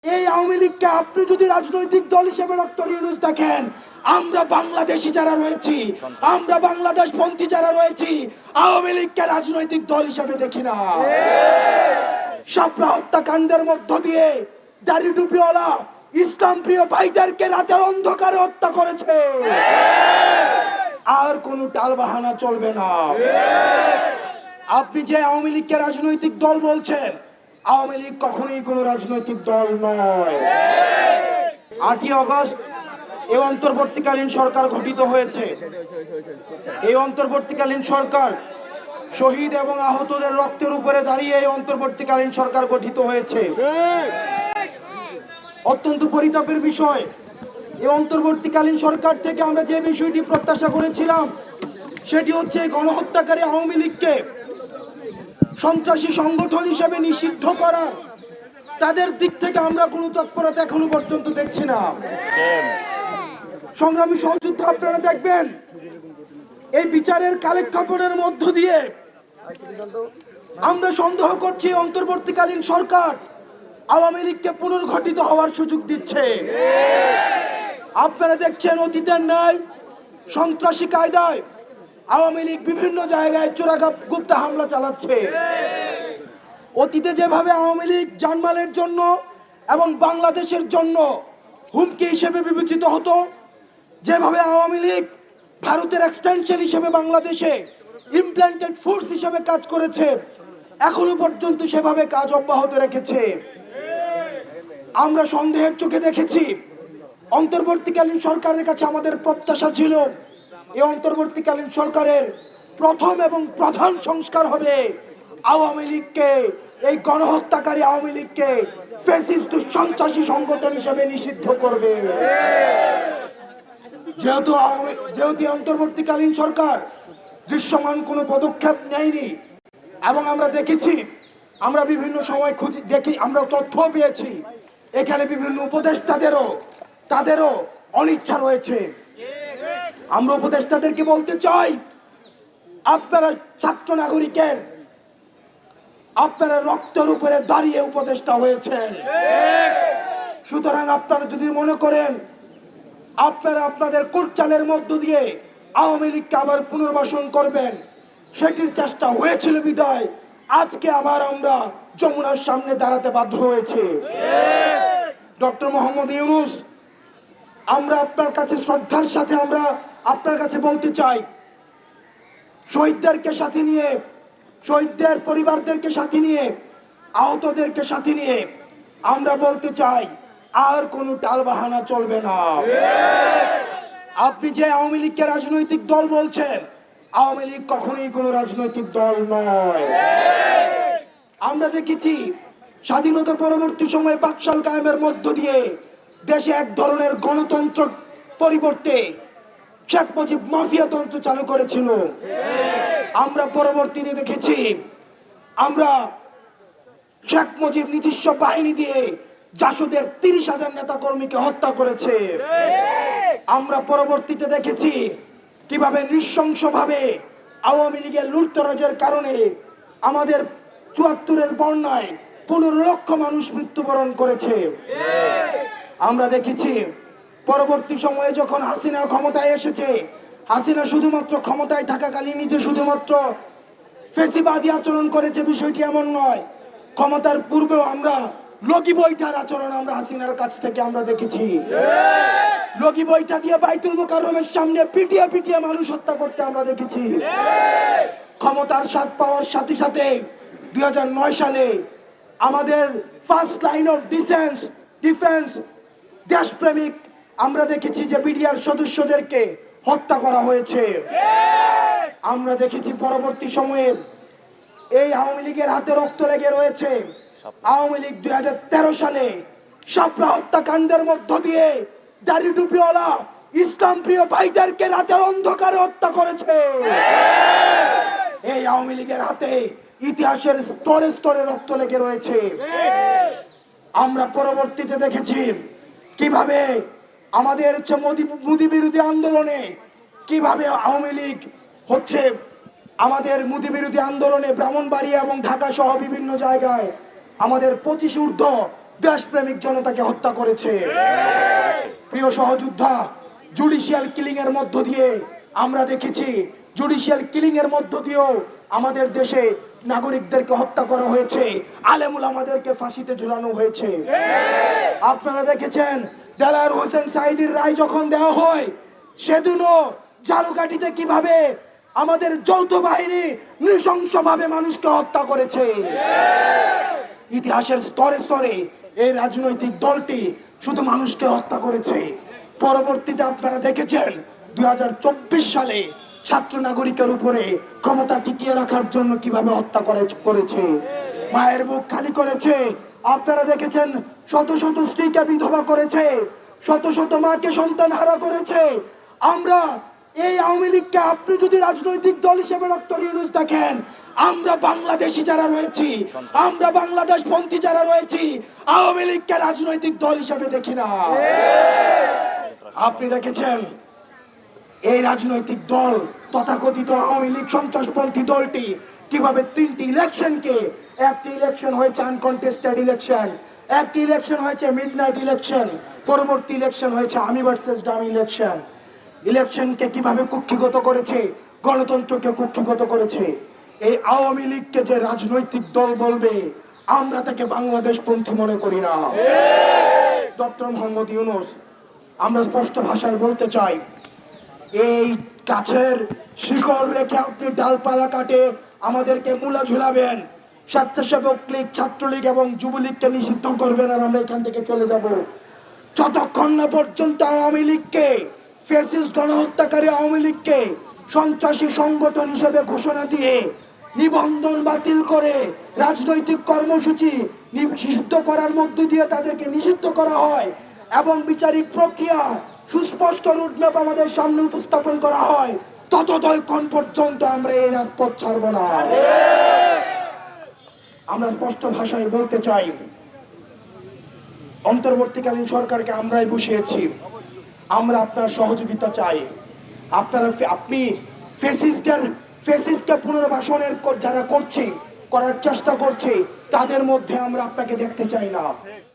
এই আওয়ামী লীগকে আপনি যদি রাজনৈতিক দল হিসেবে ডক্টর ইউনূস দেখেন, আমরা বাংলাদেশি যারা রয়েছি, আমরা বাংলাদেশ পন্থী যারা রয়েছি, আওয়ামী লীগকে রাজনৈতিক দল হিসেবে দেখি না। শাপলা হত্যাকাণ্ডের মধ্য দিয়ে দাড়ি টুপিওয়ালা ইসলাম প্রিয় ভাইদেরকে রাতের অন্ধকারে হত্যা করেছে। আর কোনো টালবাহানা চলবে না। আপনি যে আওয়ামী লীগকে রাজনৈতিক দল বলছেন, আওয়ামী লীগ কখনোই কোনো রাজনৈতিক দল নয়। 8ই আগস্ট এই অন্তর্বর্তীকালীন সরকার গঠিত হয়েছে। এই অন্তর্বর্তীকালীন সরকার শহীদ এবং আহতদের রক্তের উপরে দাঁড়িয়ে এই অন্তর্বর্তীকালীন সরকার গঠিত হয়েছে। অত্যন্ত পরিতাপের বিষয়, এই অন্তর্বর্তীকালীন সরকার থেকে আমরা যে বিষয়টি প্রত্যাশা করেছিলাম সেটি হচ্ছে গণহত্যাকারী আওয়ামী লীগকে সন্ত্রাসী সংগঠন হিসেবে নিষিদ্ধ করার। তাদের দিক থেকে আমরা কোনো তৎপরতা এখনো পর্যন্ত দেখছি না। সংগ্রামী সহযোদ্ধা, আপনারা দেখবেন এই বিচারের কালেক্ষেপণের মধ্য দিয়ে আমরা সন্দেহ করছি অন্তর্বর্তীকালীন সরকার আওয়ামী লীগকে পুনর্গঠিত হওয়ার সুযোগ দিচ্ছে। আপনারা দেখছেন অতীতের ন্যায় সন্ত্রাসী কায়দায় আওয়ামী লীগ বিভিন্ন জায়গায় চোরাগুপ্তা হামলা চালাচ্ছে। অতীতে যেভাবে আওয়ামী লীগ জানমালের জন্য এবং বাংলাদেশের জন্য হুমকি হিসেবে বিবেচিত হতো, যেভাবে আওয়ামী লীগ ভারতের এক্সটেনশন হিসেবে বাংলাদেশে ইমপ্ল্যান্টেড ফোর্স হিসেবে কাজ করেছে, এখনো পর্যন্ত সেভাবে কাজ অব্যাহত রেখেছে। আমরা সন্দেহের চোখে দেখেছি। অন্তর্বর্তীকালীন সরকারের কাছে আমাদের প্রত্যাশা ছিল এই অন্তর্বর্তীকালীন সরকারের প্রথম এবং প্রধান সংস্কার হবে আওয়ামী লীগকে, এই গণহত্যাকারী আওয়ামী লীগকে ফ্যাসিস্ট সন্ত্রাসী সংগঠন হিসেবে নিষিদ্ধ করবে। যেহেতু অন্তর্বর্তীকালীন সরকার দৃশ্যমান কোনো পদক্ষেপ নেয়নি এবং আমরা দেখেছি, আমরা বিভিন্ন সময় দেখি, আমরা তথ্য পেয়েছি এখানে বিভিন্ন তাদেরও অনিচ্ছা রয়েছে। আমরা উপদেষ্টাদেরকে বলতে চাই, আপনারা ছাত্র নাগরিকের আপনারা রক্তের উপরে দাঁড়িয়ে উপদেষ্টা হয়েছেন। সুতরাং আপনারা যদি মনে করেন আপনারা আপনাদের কোটচালের মধ্য দিয়ে আওয়ামী লীগকে আবার পুনর্বাসন করবেন, সেটির চেষ্টা হয়েছিল বিদায় আজকে আবার আমরা যমুনার সামনে দাঁড়াতে বাধ্য হয়েছে। ডক্টর মোহাম্মদ ইউনূস, আমরা আপনার কাছে শ্রদ্ধার সাথে আমরা আপনার কাছে বলতে চাই, শহীদদেরকে সাথে নিয়ে, শহীদদের পরিবারদেরকে সাথে নিয়ে, আহতদেরকে সাথে নিয়ে আমরা বলতে চাই আর কোনো টালবাহানা চলবে না। আপনি যে আওয়ামী লীগকে রাজনৈতিক দল বলছেন, আওয়ামী লীগ কখনোই কোনো রাজনৈতিক দল নয়। আমরা দেখেছি স্বাধীনতা পরবর্তী সময়ে বাকশাল কায়েমের মধ্য দিয়ে দেশে এক ধরনের গণতন্ত্র পরিবর্তে শেখ মুজিব মাফিয়াতন্ত্র চালু করেছিল। আমরা পরবর্তীতে দেখেছি আমরা শেখ মুজিব নিজস্ব বাহিনী দিয়ে জাসদের 30,000 নেতা কর্মীকে হত্যা করেছে। আমরা পরবর্তীতে দেখেছি কিভাবে নৃশংসভাবে আওয়ামী লীগের লুটতরাজের কারণে আমাদের ৭৪-এর বন্যায় 15 লক্ষ মানুষ মৃত্যুবরণ করেছে। আমরা দেখেছি পরবর্তী সময়ে যখন হাসিনা ক্ষমতায় এসেছে, হাসিনা শুধুমাত্র ক্ষমতায় থাকাকালীন নিজে শুধুমাত্র ফেসিবাদী আচরণ করেছে, বিষয়টি এমন নয়। ক্ষমতার পূর্বেও আমরা লগি বৈঠার আচরণ আমরা হাসিনার কাছ থেকে আমরা দেখেছি। লগি বৈঠা দিয়ে বাইতুল মুকাররমের সামনে পিটিয়ে পিটিয়ে মানুষ হত্যা করতে আমরা দেখেছি। ক্ষমতার স্বাদ পাওয়ার সাথে সাথে 2009 সালে আমাদের ফার্স্ট লাইন অফ ডিফেন্স দেশপ্রেমিক আমরা দেখেছি যে বিডিআর সদস্যদেরকে হত্যা করা হয়েছে। আমরা দেখেছি পরবর্তী সময়ে এই আওয়ামী লীগের হাতে রক্ত লেগে রয়েছে। আওয়ামী লীগ 2013 সালে শাপলা হত্যাকাণ্ডের মধ্য দিয়ে দাড়ি টুপিওয়ালা ইসলাম প্রিয় ভাইদেরকে রাতের অন্ধকারে হত্যা করেছে। এই আওয়ামী লীগের হাতে ইতিহাসের স্তরে স্তরে রক্ত লেগে রয়েছে। আমরা পরবর্তীতে দেখেছি কিভাবে আমাদের মোদি বিরোধী আন্দোলনে কিভাবে আওয়ামী লীগ হচ্ছে আমাদের মোদি বিরোধী আন্দোলনে ব্রাহ্মণবাড়িয়া এবং ঢাকা সহ বিভিন্ন জায়গায় আমাদের 25 ঊর্ধ্ব দেশপ্রেমিক জনতাকে হত্যা করেছে। প্রিয় সহযোদ্ধা, জুডিশিয়াল কিলিং এর মধ্য দিয়ে আমরা দেখেছি, জুডিশিয়াল কিলিং এর মধ্য দিয়েও আমাদের দেশে নাগরিকদেরকে হত্যা করা হয়েছে, আলেমুল আমাদেরকে ফাঁসিতে ঝুলানো হয়েছে। আপনারা দেখেছেন দেলাওয়ার হোসেন সাঈদীর রায় যখন দেওয়া হয়, সেদিনও ঝালকাঠিতে কিভাবে আমাদের যৌথ বাহিনী নৃশংসভাবে মানুষকে হত্যা করেছে। ইতিহাসের স্তরে স্তরে এই রাজনৈতিক দলটি শুধু মানুষকে হত্যা করেছে। পরবর্তীতে আপনারা দেখেছেন 2024 সালে ছাত্র নাগরিকের উপরে ক্ষমতা টিকিয়ে রাখার জন্য কিভাবে হত্যা করেছে, মায়ের বুক খালি করেছে। আপনারা দেখেছেন শত শত স্ত্রীকে বিধবা করেছে, শত শত মাকে সন্তান হারা করেছে। আমরা এই আওয়ামী লীগকে আপনি যদি রাজনৈতিক দল হিসেবে ডক্টর ইউনূস দেখেন, আমরা বাংলাদেশি যারা রয়েছি, আমরা বাংলাদেশ পন্থী যারা রয়েছি, আওয়ামী লীগকে রাজনৈতিক দল হিসেবে দেখি না। আপনি দেখেছেন এই রাজনৈতিক দল তথাকথিত আওয়ামী লীগ সন্ত্রাসপন্থী দলটি কিভাবে 3টি ইলেকশনকে, একটি ইলেকশন হয়েছে আনকন্টেস্টেড ইলেকশন, একটি ইলেকশন হয়েছে মিডনাইট ইলেকশন, পরবর্তী ইলেকশন হয়েছে আমি ভার্সেস ডামি ইলেকশন। ইলেকশনকে কিভাবে কুক্ষিগত করেছে, গণতন্ত্রকে কুক্ষিগত করেছে। এই আওয়ামী লীগকে যে রাজনৈতিক দল বলবে, আমরা তাকে বাংলাদেশ পন্থী মনে করি না। ডক্টর মোহাম্মদ ইউনূস, আমরা স্পষ্ট ভাষায় বলতে চাই, এই গাছের শিকড় রেখে আপনি ডালপালা কাটে আমাদেরকে মূলা ঝুলাবেন, স্বেচ্ছাসেবক লীগ, ছাত্রলীগ এবং যুবলীগকে নিষিদ্ধ করবেন, আর আমরা এখান থেকে চলে যাব। যতক্ষণ না পর্যন্ত আওয়ামী লীগকে, ফ্যাসিস্ট গণহত্যাকারী আওয়ামী লীগকে সন্ত্রাসী সংগঠন হিসেবে ঘোষণা দিয়ে নিবন্ধন বাতিল করে রাজনৈতিক কর্মসূচি নিষিদ্ধ করার মধ্য দিয়ে তাদেরকে নিষিদ্ধ করা হয় এবং বিচারিক প্রক্রিয়া সুস্পষ্ট রুটম্যাপ আমাদের সামনে উপস্থাপন করা হয়, ততক্ষণ পর্যন্ত আমরা এই রাজপথ ছাড়ব না। আমরা স্পষ্ট ভাষায় বলতে চাই, অন্তর্বর্তীকালীন সরকারকে আমরাই বসিয়েছি, আমরা আপনার সহযোগিতা চাই। আপনি ফ্যাসিস্টকে পুনর্বাসনের যারা করার চেষ্টা করছে, তাদের মধ্যে আমরা আপনাকে দেখতে চাই না।